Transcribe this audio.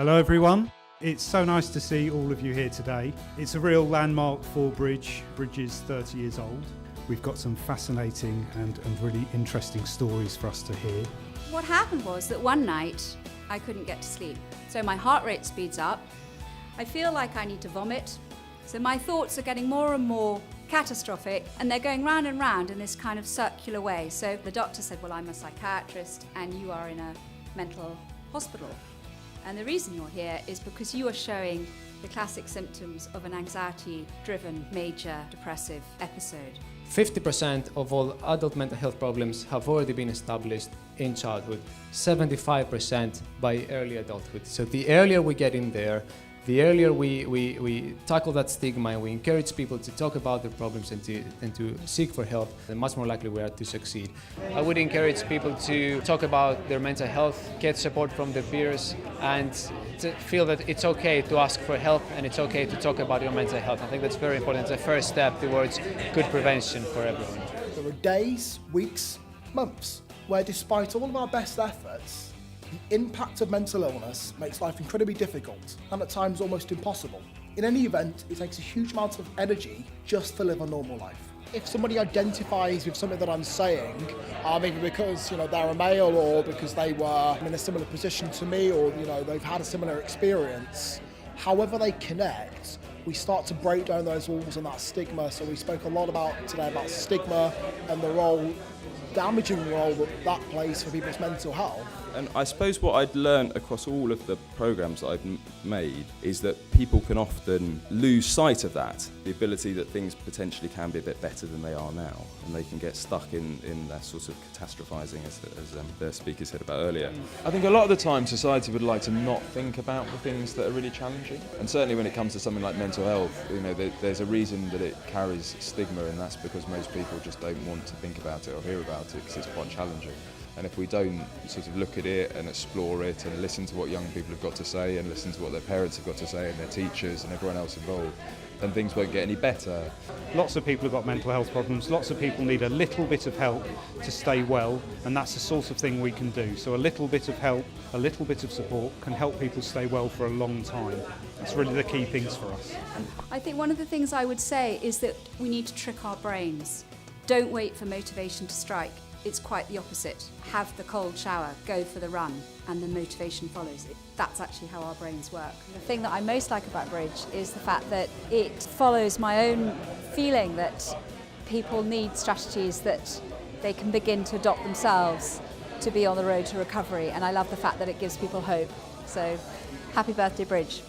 Hello everyone, it's so nice to see all of you here today. It's a real landmark for Bridge. Bridge is 30 years old. We've got some fascinating and really interesting stories for us to hear. What happened was that one night I couldn't get to sleep. So my heart rate speeds up. I feel like I need to vomit. So my thoughts are getting more and more catastrophic, and they're going round and round in this kind of circular way. So the doctor said, well, I'm a psychiatrist and you are in a mental hospital. And the reason you're here is because you are showing the classic symptoms of an anxiety-driven major depressive episode. 50% of all adult mental health problems have already been established in childhood, 75% by early adulthood. So the earlier we get in there, the earlier we tackle that stigma and we encourage people to talk about their problems and to seek for help, the much more likely we are to succeed. I would encourage people to talk about their mental health, get support from their peers, and to feel that it's okay to ask for help and it's okay to talk about your mental health. I think that's very important. It's a first step towards good prevention for everyone. There are days, weeks, months where despite all of our best efforts, the impact of mental illness makes life incredibly difficult and at times almost impossible. In any event, it takes a huge amount of energy just to live a normal life. If somebody identifies with something that I'm saying, either because they're a male or because they were in a similar position to me or they've had a similar experience, however they connect, we start to break down those walls and that stigma. So we spoke a lot today about stigma and the damaging role that plays for people's mental health. And I suppose what I'd learned across all of the programmes that I've made is that people can often lose sight of that, the ability that things potentially can be a bit better than they are now, and they can get stuck in that sort of catastrophising, as the speaker said about earlier. I think a lot of the time society would like to not think about the things that are really challenging, and certainly when it comes to something like mental health, there's a reason that it carries stigma, and that's because most people just don't want to think about it or hear about it because it's quite challenging. And if we don't sort of look at it and explore it and listen to what young people have got to say and listen to what their parents have got to say and their teachers and everyone else involved, then things won't get any better. Lots of people have got mental health problems, lots of people need a little bit of help to stay well, and that's the sort of thing we can do. So a little bit of help, a little bit of support can help people stay well for a long time. That's really the key things for us. I think one of the things I would say is that we need to trick our brains. Don't wait for motivation to strike. It's quite the opposite. Have the cold shower, go for the run, and the motivation follows. That's actually how our brains work. The thing that I most like about Bridge is the fact that it follows my own feeling that people need strategies that they can begin to adopt themselves to be on the road to recovery, and I love the fact that it gives people hope. So, happy birthday, Bridge.